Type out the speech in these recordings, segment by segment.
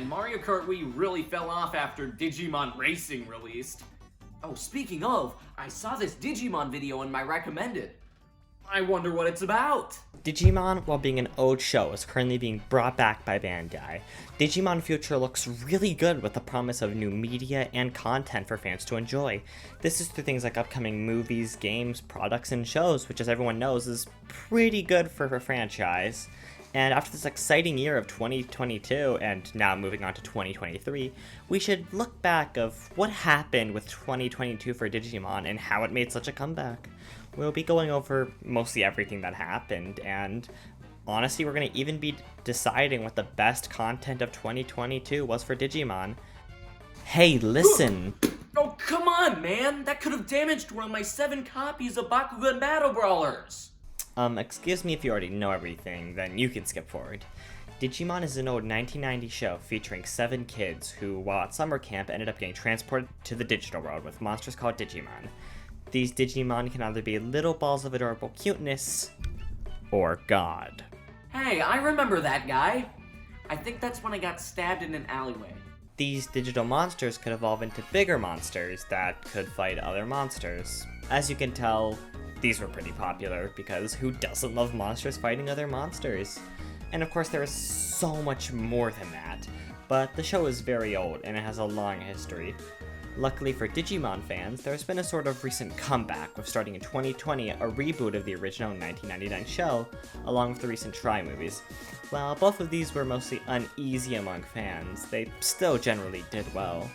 man, Mario Kart Wii really fell off after Digimon Racing released. Oh, speaking of, I saw this Digimon video in my recommended. I wonder what it's about. Digimon, while being an old show, is currently being brought back by Bandai. Digimon Future looks really good with the promise of new media and content for fans to enjoy. This is through things like upcoming movies, games, products, and shows, which as everyone knows is pretty good for a franchise. And after this exciting year of 2022, and now moving on to 2023, we should look back of what happened with 2022 for Digimon and how it made such a comeback. We'll be going over mostly everything that happened, and honestly, we're going to even be deciding what the best content of 2022 was for Digimon. Hey, listen! Oh, come on, man! That could have damaged one of my 7 copies of Bakugan Battle Brawlers! Excuse me if you already know everything, then you can skip forward. Digimon is an old 1990 show featuring 7 kids who, while at summer camp, ended up getting transported to the digital world with monsters called Digimon. These Digimon can either be little balls of adorable cuteness, or God. Hey, I remember that guy. I think that's when I got stabbed in an alleyway. These digital monsters could evolve into bigger monsters that could fight other monsters. As you can tell, these were pretty popular because who doesn't love monsters fighting other monsters? And of course there is so much more than that, but the show is very old and it has a long history. Luckily for Digimon fans, there's been a sort of recent comeback with starting in 2020 a reboot of the original 1999 show, along with the recent Try movies. While both of these were mostly uneasy among fans, they still generally did well.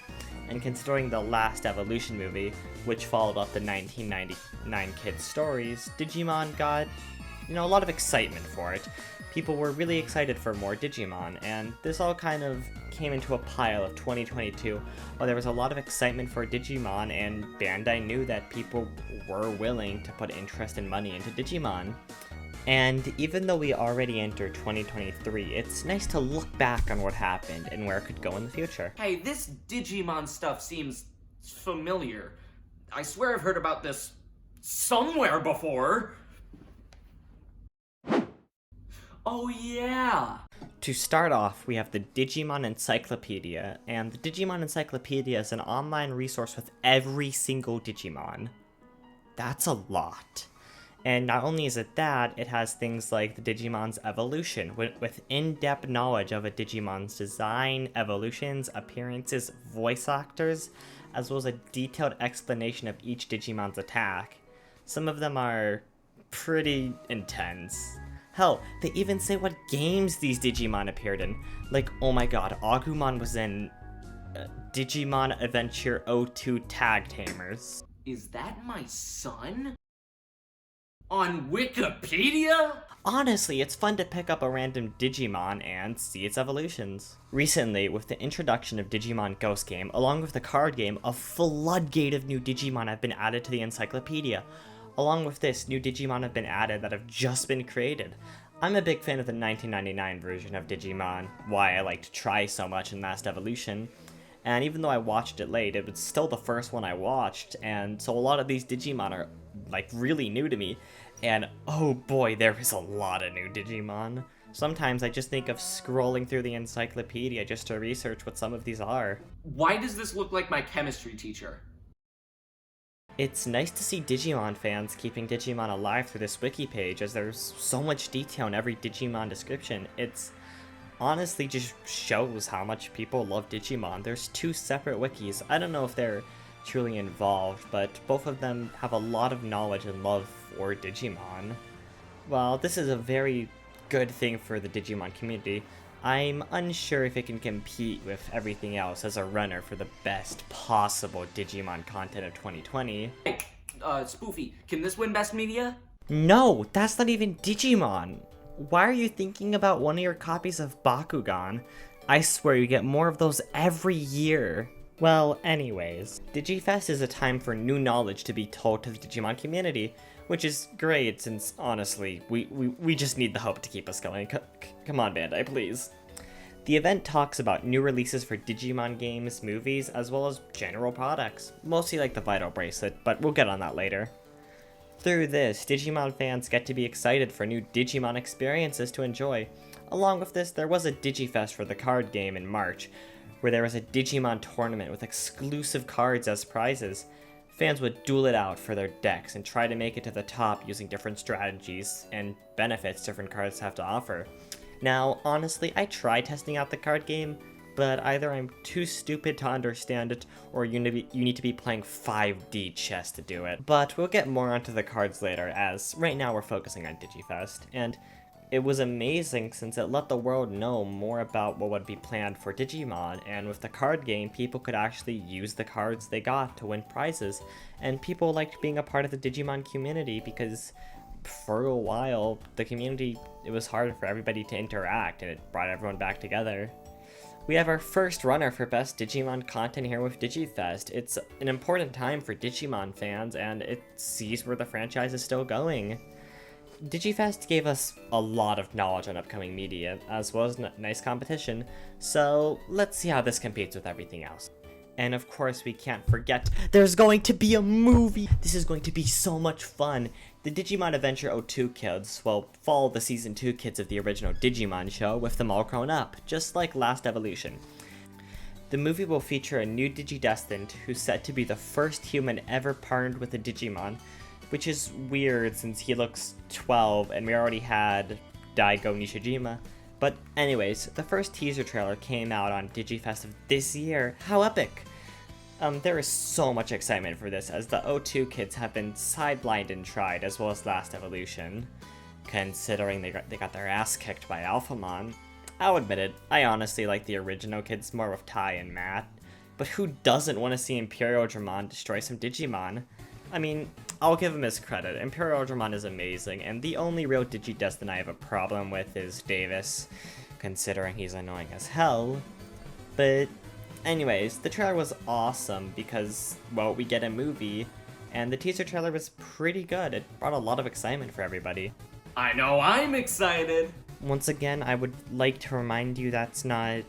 And considering the last Evolution movie, which followed up the 1999 kids' stories, Digimon got, a lot of excitement for it. People were really excited for more Digimon, and this all kind of came into a pile of 2022, while there was a lot of excitement for Digimon, and Bandai knew that people were willing to put interest and money into Digimon. And even though we already entered 2023, it's nice to look back on what happened and where it could go in the future. Hey, this Digimon stuff seems familiar. I swear I've heard about this somewhere before. Oh yeah! To start off, we have the Digimon Encyclopedia, and the Digimon Encyclopedia is an online resource with every single Digimon. That's a lot. And not only is it that, it has things like the Digimon's evolution, with in-depth knowledge of a Digimon's design, evolutions, appearances, voice actors, as well as a detailed explanation of each Digimon's attack. Some of them are pretty intense. Hell, they even say what games these Digimon appeared in. Like, oh my god, Agumon was in Digimon Adventure 02 Tag Tamers. Is that my son? On Wikipedia? Honestly, it's fun to pick up a random Digimon and see its evolutions. Recently, with the introduction of Digimon Ghost Game, along with the card game, a floodgate of new Digimon have been added to the encyclopedia. Along with this, new Digimon have been added that have just been created. I'm a big fan of the 1999 version of Digimon, why I liked Try so much in Last Evolution. And even though I watched it late, it was still the first one I watched, and so a lot of these Digimon are, really new to me. And oh boy, there is a lot of new Digimon. Sometimes I just think of scrolling through the encyclopedia just to research what some of these are. Why does this look like my chemistry teacher? It's nice to see Digimon fans keeping Digimon alive through this wiki page, as there's so much detail in every Digimon description. It's honestly just shows how much people love Digimon. There's 2 separate wikis. I don't know if they're truly involved, but both of them have a lot of knowledge and love for Digimon. While this is a very good thing for the Digimon community, I'm unsure if it can compete with everything else as a runner for the best possible Digimon content of 2020. Hey, Spoofy, can this win Best Media? No, that's not even Digimon. Why are you thinking about one of your copies of Bakugan? I swear you get more of those every year. Well, anyways, Digi Fest is a time for new knowledge to be told to the Digimon community, which is great since, honestly, we just need the hope to keep us going. Come on, Bandai, please. The event talks about new releases for Digimon games, movies, as well as general products, mostly like the Vital Bracelet, but we'll get on that later. Through this, Digimon fans get to be excited for new Digimon experiences to enjoy. Along with this, there was a Digi Fest for the card game in March, where there was a Digimon tournament with exclusive cards as prizes. Fans would duel it out for their decks and try to make it to the top using different strategies and benefits different cards have to offer. Now, honestly, I tried testing out the card game, but either I'm too stupid to understand it, or you need to be playing 5D chess to do it. But we'll get more onto the cards later, as right now we're focusing on DigiFest, and it was amazing since it let the world know more about what would be planned for Digimon, and with the card game, people could actually use the cards they got to win prizes, and people liked being a part of the Digimon community because for a while, the community, it was hard for everybody to interact, and it brought everyone back together. We have our first runner for Best Digimon Content here with DigiFest. It's an important time for Digimon fans, and it sees where the franchise is still going. DigiFest gave us a lot of knowledge on upcoming media, as well as nice competition, so let's see how this competes with everything else. And of course, we can't forget, there's going to be a movie! This is going to be so much fun! The Digimon Adventure 02 kids will follow the Season 2 kids of the original Digimon show with them all grown up, just like Last Evolution. The movie will feature a new Digidestined who's set to be the first human ever partnered with a Digimon, which is weird since he looks 12 and we already had Daigo Nishijima. But anyways, the first teaser trailer came out on DigiFest of this year. How epic! There is so much excitement for this as the 02 kids have been sidelined and tried, as well as Last Evolution. Considering they got their ass kicked by Alphamon. I'll admit it, I honestly like the original kids more with Tai and Matt. But who doesn't want to see Imperial Dramon destroy some Digimon? I mean, I'll give him his credit, Imperial Dramon is amazing, and the only real Digidestin I have a problem with is Davis, considering he's annoying as hell. But anyways, the trailer was awesome because, well, we get a movie, and the teaser trailer was pretty good. It brought a lot of excitement for everybody. I know I'm excited! Once again, I would like to remind you that's not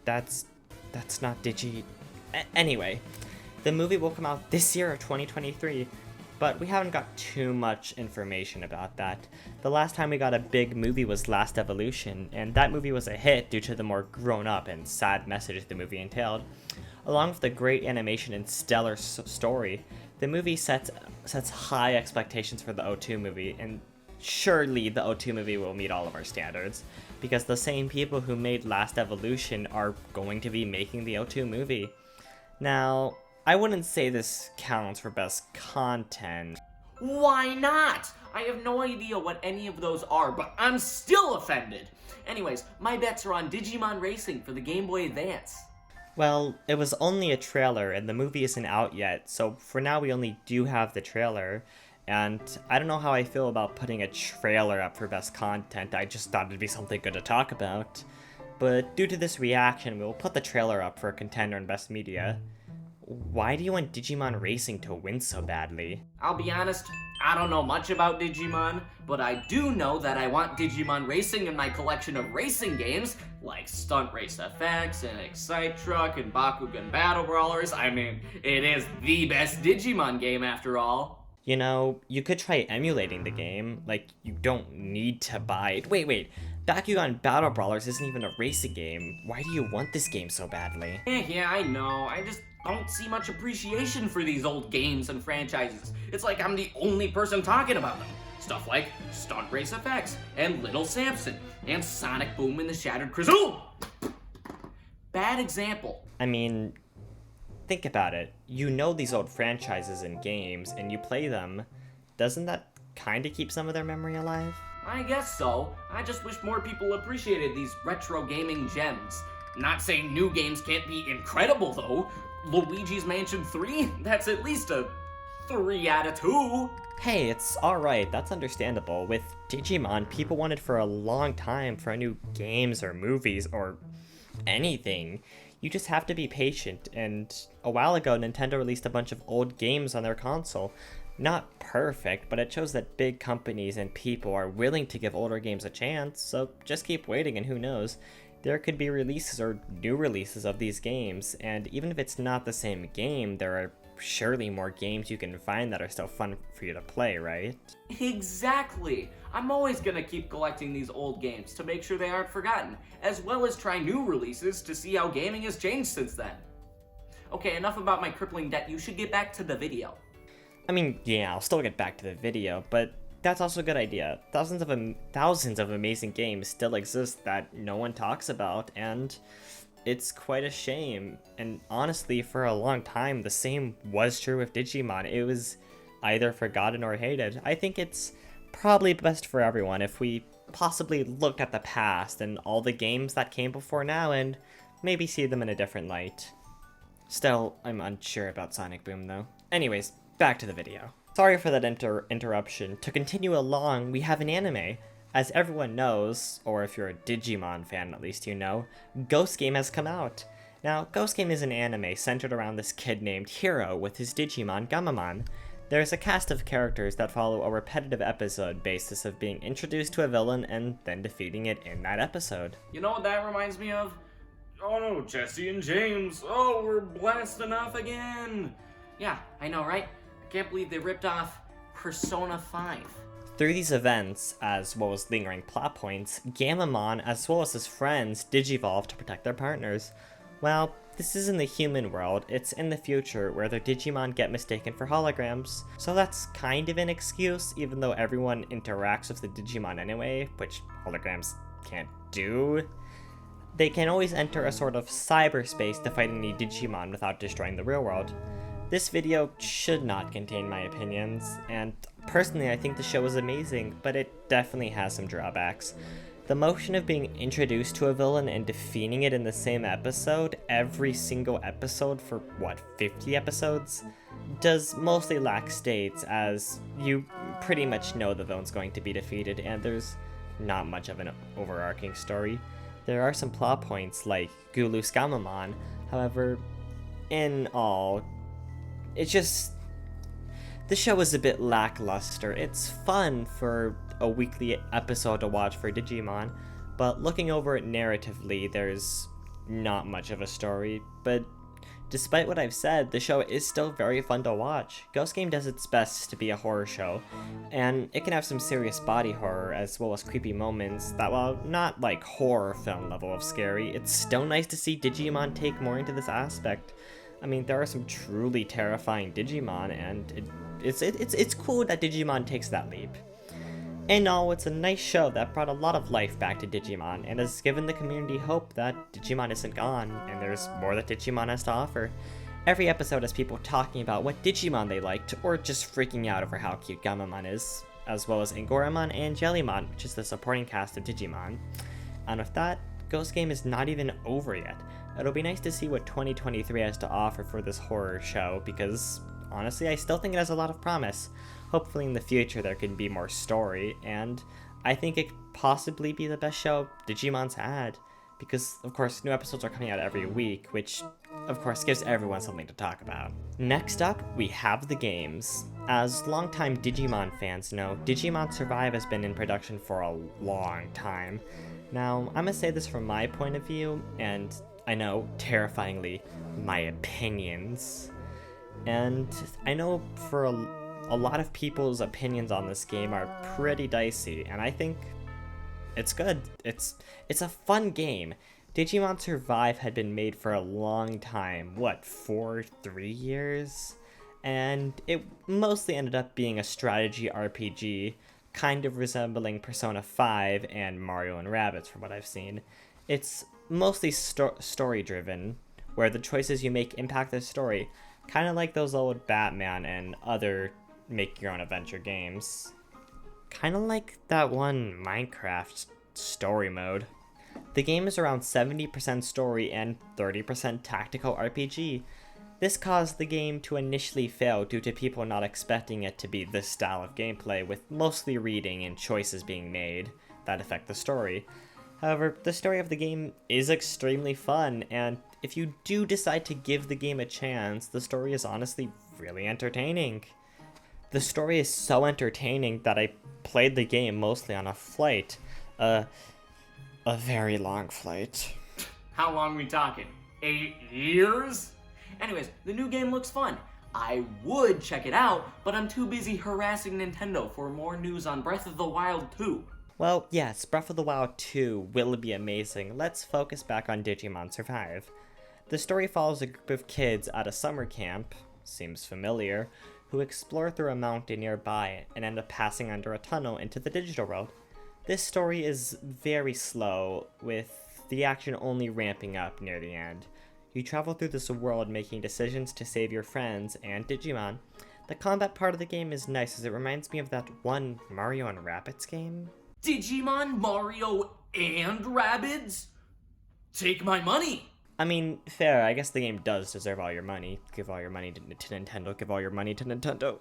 Digi... Anyway, the movie will come out this year of 2023, but we haven't got too much information about that. The last time we got a big movie was Last Evolution, and that movie was a hit due to the more grown-up and sad message the movie entailed. Along with the great animation and stellar story, the movie sets high expectations for the 02 movie, and surely the 02 movie will meet all of our standards, because the same people who made Last Evolution are going to be making the 02 movie. Now, I wouldn't say this counts for best content. Why not? I have no idea what any of those are, but I'm still offended. Anyways, my bets are on Digimon Racing for the Game Boy Advance. Well, it was only a trailer and the movie isn't out yet, so for now we only do have the trailer. And I don't know how I feel about putting a trailer up for best content, I just thought it'd be something good to talk about. But due to this reaction, we'll put the trailer up for a contender in best media. Why do you want Digimon Racing to win so badly? I'll be honest, I don't know much about Digimon, but I do know that I want Digimon Racing in my collection of racing games, like Stunt Race FX and Excite Truck and Bakugan Battle Brawlers. I mean, it is the best Digimon game after all. You know, you could try emulating the game, like, you don't need to buy it. Wait, Bakugan Battle Brawlers isn't even a racing game. Why do you want this game so badly? Yeah, I know, I just don't see much appreciation for these old games and franchises. It's like I'm the only person talking about them. Stuff like Stunt Race FX, and Little Samson, and Sonic Boom and the Shattered Crystal. Bad example. I mean, think about it. You know these old franchises and games, and you play them. Doesn't that kinda keep some of their memory alive? I guess so. I just wish more people appreciated these retro gaming gems. Not saying new games can't be incredible, though. Luigi's Mansion 3? That's at least a 3 out of 2. Hey, it's alright, that's understandable. With Digimon, people wanted for a long time for new games or movies or anything. You just have to be patient, and a while ago Nintendo released a bunch of old games on their console. Not perfect, but it shows that big companies and people are willing to give older games a chance, so just keep waiting and who knows. There could be releases or new releases of these games, and even if it's not the same game, there are surely more games you can find that are still fun for you to play, right? Exactly! I'm always gonna keep collecting these old games to make sure they aren't forgotten, as well as try new releases to see how gaming has changed since then. Okay, enough about my crippling debt, you should get back to the video. I mean, yeah, I'll still get back to the video, but that's also a good idea. Thousands of amazing games still exist that no one talks about, and it's quite a shame. And honestly, for a long time, the same was true with Digimon. It was either forgotten or hated. I think it's probably best for everyone if we possibly looked at the past and all the games that came before now and maybe see them in a different light. Still, I'm unsure about Sonic Boom though. Anyways, back to the video. Sorry for that interruption. To continue along, we have an anime. As everyone knows, or if you're a Digimon fan at least you know, Ghost Game has come out. Now, Ghost Game is an anime centered around this kid named Hiro with his Digimon Gamamon. There's a cast of characters that follow a repetitive episode basis of being introduced to a villain and then defeating it in that episode. You know what that reminds me of? Oh no, Jesse and James. Oh, we're blasting off again. Yeah, I know, right? I can't believe they ripped off Persona 5. Through these events, as well as lingering plot points, Gamamon, as well as his friends, digivolve to protect their partners. Well, this is in the human world, it's in the future where their Digimon get mistaken for holograms, so that's kind of an excuse, even though everyone interacts with the Digimon anyway, which holograms can't do. They can always enter a sort of cyberspace to fight any Digimon without destroying the real world. This video should not contain my opinions, and personally I think the show is amazing, but it definitely has some drawbacks. The motion of being introduced to a villain and defeating it in the same episode, every single episode for, 50 episodes? Does mostly lack states, as you pretty much know the villain's going to be defeated, and there's not much of an overarching story. There are some plot points like Gulu's Gamamon, however, in all, it's just, the show is a bit lackluster. It's fun for a weekly episode to watch for Digimon, but looking over it narratively, there's not much of a story. But despite what I've said, the show is still very fun to watch. Ghost Game does its best to be a horror show, and it can have some serious body horror as well as creepy moments that, while not like horror film level of scary, it's still nice to see Digimon take more into this aspect. I mean, there are some truly terrifying Digimon, and it's cool that Digimon takes that leap. In all, it's a nice show that brought a lot of life back to Digimon, and has given the community hope that Digimon isn't gone, and there's more that Digimon has to offer. Every episode has people talking about what Digimon they liked, or just freaking out over how cute Gamamon is, as well as Angoramon and Jellymon, which is the supporting cast of Digimon. And with that, Ghost Game is not even over yet. It'll be nice to see what 2023 has to offer for this horror show, because honestly, I still think it has a lot of promise. Hopefully in the future there can be more story, and I think it could possibly be the best show Digimon's had, because of course new episodes are coming out every week, which of course gives everyone something to talk about. Next up, we have the games. As longtime Digimon fans know, Digimon Survive has been in production for a long time. Now, I'm gonna say this from my point of view, and I know, terrifyingly, my opinions. And I know for a lot of people's opinions on this game are pretty dicey, and I think it's good. It's a fun game. Digimon Survive had been made for a long time, 3 years? And it mostly ended up being a strategy RPG, kind of resembling Persona 5 and Mario and Rabbids from what I've seen. It's mostly story-driven, where the choices you make impact the story, kind of like those old Batman and other make-your-own-adventure games. Kind of like that one Minecraft story mode. The game is around 70% story and 30% tactical RPG. This caused the game to initially fail due to people not expecting it to be this style of gameplay, with mostly reading and choices being made that affect the story. However, the story of the game is extremely fun, and if you do decide to give the game a chance, the story is honestly really entertaining. The story is so entertaining that I played the game mostly on a flight. A very long flight. How long we talking? 8 years? Anyways, the new game looks fun. I would check it out, but I'm too busy harassing Nintendo for more news on Breath of the Wild 2. Well, yes, Breath of the Wild 2 will be amazing. Let's focus back on Digimon Survive. The story follows a group of kids at a summer camp, seems familiar, who explore through a mountain nearby and end up passing under a tunnel into the digital world. This story is very slow, with the action only ramping up near the end. You travel through this world making decisions to save your friends and Digimon. The combat part of the game is nice as it reminds me of that one Mario and Rabbids game. Digimon, Mario, and Rabbids? Take my money! I mean, fair, I guess the game does deserve all your money. Give all your money to Nintendo, give all your money to Nintendo.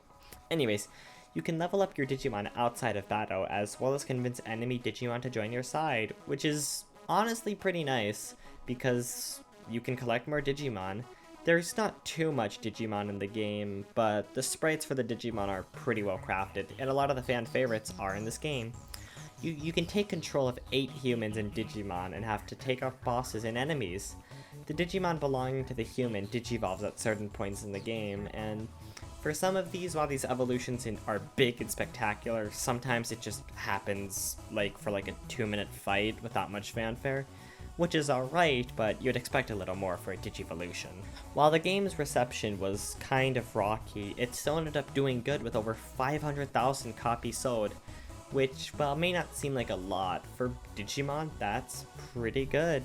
Anyways, you can level up your Digimon outside of battle, as well as convince enemy Digimon to join your side, which is honestly pretty nice, because you can collect more Digimon. There's not too much Digimon in the game, but the sprites for the Digimon are pretty well crafted, and a lot of the fan favorites are in this game. You can take control of 8 humans and Digimon and have to take off bosses and enemies. The Digimon belonging to the human digivolves at certain points in the game, and for some of these, while these evolutions are big and spectacular, sometimes it just happens for a 2-minute fight without much fanfare, which is alright, but you'd expect a little more for a Digivolution. While the game's reception was kind of rocky, it still ended up doing good with over 500,000 copies sold, which, while may not seem like a lot, for Digimon, that's pretty good.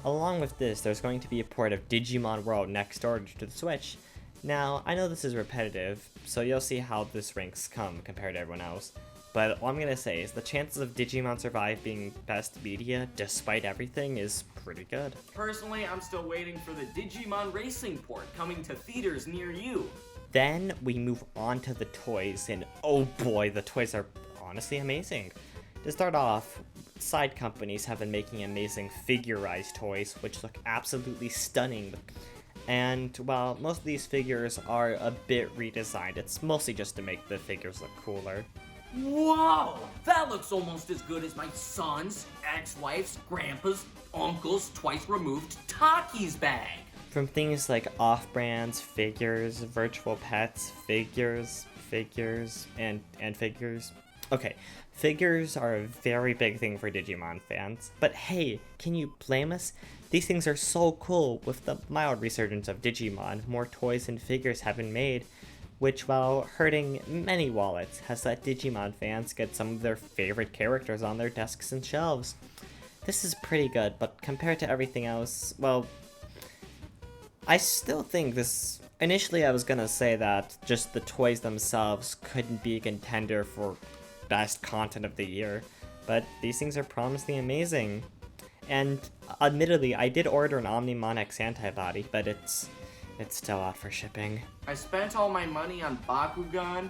Along with this, there's going to be a port of Digimon World next door to the Switch. Now, I know this is repetitive, so you'll see how this ranks come compared to everyone else, but all I'm gonna say is the chances of Digimon Survive being best media, despite everything, is pretty good. Personally, I'm still waiting for the Digimon Racing port coming to theaters near you. Then we move on to the toys, and oh boy, the toys are honestly amazing. To start off, side companies have been making amazing figurized toys, which look absolutely stunning. And while most of these figures are a bit redesigned, it's mostly just to make the figures look cooler. Whoa! That looks almost as good as my son's, ex-wife's, grandpa's, uncle's twice removed Taki's bag. From things like off-brands, figures, virtual pets, figures, and figures. Okay, figures are a very big thing for Digimon fans, but hey, can you blame us? These things are so cool. With the mild resurgence of Digimon, more toys and figures have been made, which, while hurting many wallets, has let Digimon fans get some of their favorite characters on their desks and shelves. This is pretty good, but compared to everything else, well, I still think this... Initially I was gonna say that just the toys themselves couldn't be a contender for best content of the year, but these things are promisingly amazing. And admittedly, I did order an Omnimon X antibody, but it's still out for shipping. I spent all my money on Bakugan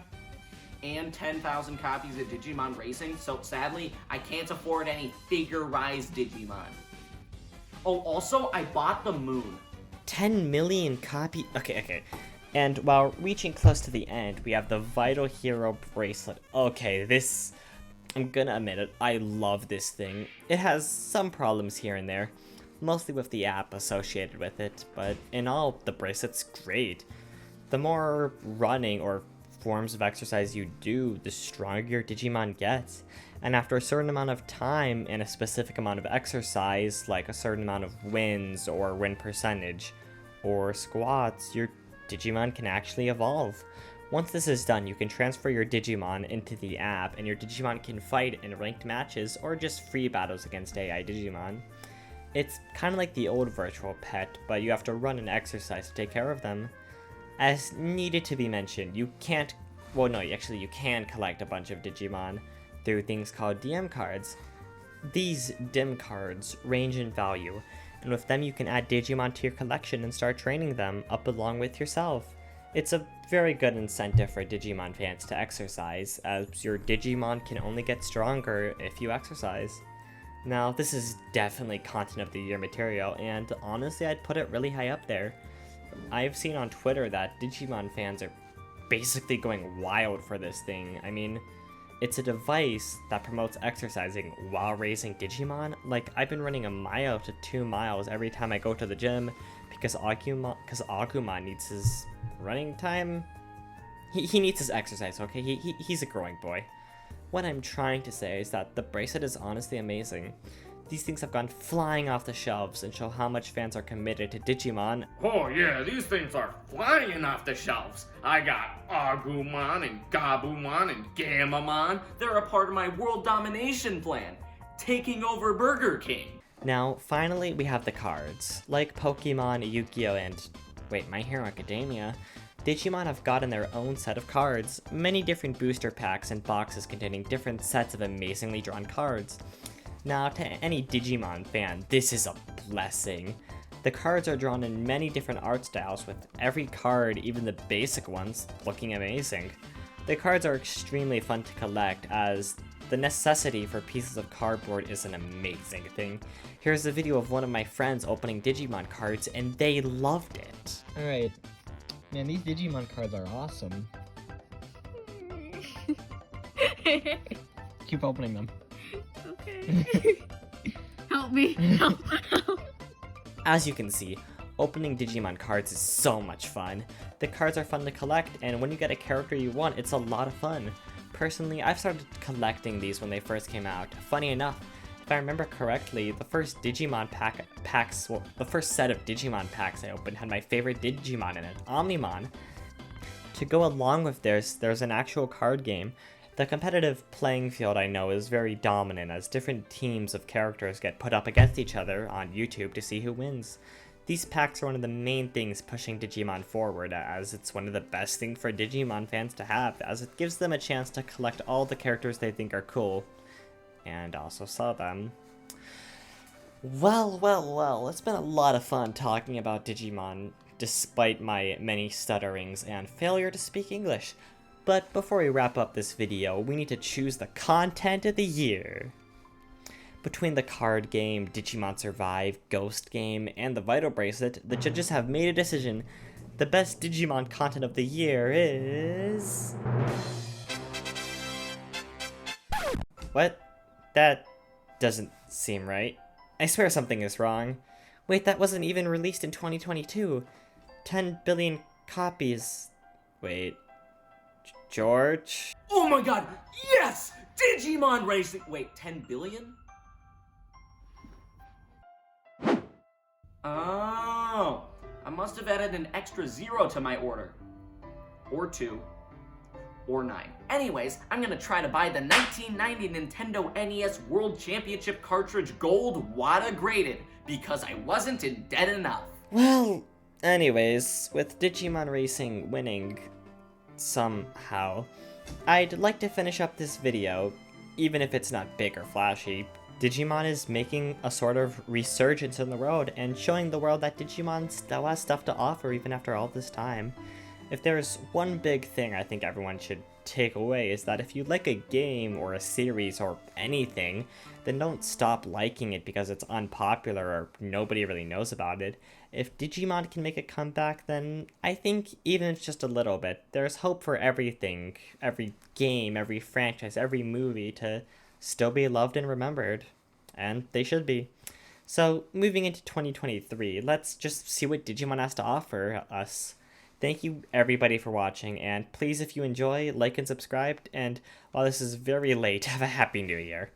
and 10,000 copies of Digimon Racing, so sadly, I can't afford any figurized Digimon. Oh, also, I bought the moon. 10 million copy. Okay. And while reaching close to the end, we have the Vital Hero bracelet. Okay, this... I'm gonna admit it, I love this thing. It has some problems here and there, mostly with the app associated with it, but in all, the bracelet's great. The more running or forms of exercise you do, the stronger your Digimon gets. And after a certain amount of time and a specific amount of exercise, like a certain amount of wins or win percentage or squats, your Digimon can actually evolve. Once this is done, you can transfer your Digimon into the app, and your Digimon can fight in ranked matches or just free battles against AI Digimon. It's kind of like the old virtual pet, but you have to run and exercise to take care of them. As needed to be mentioned, you can't... Well, no, actually you can collect a bunch of Digimon through things called DM cards. These DIM cards range in value, and with them you can add Digimon to your collection and start training them up along with yourself. It's a very good incentive for Digimon fans to exercise, as your Digimon can only get stronger if you exercise. Now, this is definitely Content of the Year material, and honestly I'd put it really high up there. I've seen on Twitter that Digimon fans are basically going wild for this thing. I mean, it's a device that promotes exercising while raising Digimon. Like, I've been running 1 mile to 2 miles every time I go to the gym because Agumon needs his running time? He needs his exercise, okay? He's a growing boy. What I'm trying to say is that the bracelet is honestly amazing. These things have gone flying off the shelves and show how much fans are committed to Digimon. Oh yeah, these things are flying off the shelves. I got Agumon and Gabumon and Gamamon. They're a part of my world domination plan, taking over Burger King. Now, finally, we have the cards. Like Pokemon, Yu-Gi-Oh, and My Hero Academia, Digimon have gotten their own set of cards, many different booster packs and boxes containing different sets of amazingly drawn cards. Now, to any Digimon fan, this is a blessing. The cards are drawn in many different art styles, with every card, even the basic ones, looking amazing. The cards are extremely fun to collect, as the necessity for pieces of cardboard is an amazing thing. Here's a video of one of my friends opening Digimon cards, and they loved it. Alright. Man, these Digimon cards are awesome. Keep opening them. Okay. Help me. Help. As you can see, opening Digimon cards is so much fun. The cards are fun to collect, and when you get a character you want, it's a lot of fun. Personally, I've started collecting these when they first came out. Funny enough, if I remember correctly, the first Digimon packs, the first set of Digimon packs I opened had my favorite Digimon in it, Omnimon. To go along with this, there's an actual card game. The competitive playing field, I know, is very dominant as different teams of characters get put up against each other on YouTube to see who wins. These packs are one of the main things pushing Digimon forward, as it's one of the best things for Digimon fans to have, as it gives them a chance to collect all the characters they think are cool, and also sell them. Well, it's been a lot of fun talking about Digimon, despite my many stutterings and failure to speak English. But before we wrap up this video, we need to choose the content of the year. Between the card game, Digimon Survive, Ghost Game, and the Vital Bracelet, the judges have made a decision. The best Digimon content of the year is... What? That doesn't seem right. I swear something is wrong. Wait, that wasn't even released in 2022. 10 billion copies. Wait. George? Oh my god, yes! Digimon Racing! Wait, 10 billion? Oh, I must have added an extra 0 to my order. Or 2. Or 9. Anyways, I'm gonna try to buy the 1990 Nintendo NES World Championship cartridge Gold WADA graded, because I wasn't in debt enough. Well, anyways, with Digimon Racing winning somehow, I'd like to finish up this video, even if it's not big or flashy. Digimon is making a sort of resurgence in the world and showing the world that Digimon still has stuff to offer even after all this time. If there's one big thing I think everyone should take away is that if you like a game or a series or anything, then don't stop liking it because it's unpopular or nobody really knows about it. If Digimon can make a comeback, then I think even if it's just a little bit, there's hope for everything, every game, every franchise, every movie to still be loved and remembered. And they should be. So, moving into 2023, let's just see what Digimon has to offer us. Thank you everybody for watching, and please if you enjoy, like and subscribe, and while this is very late, have a happy new year.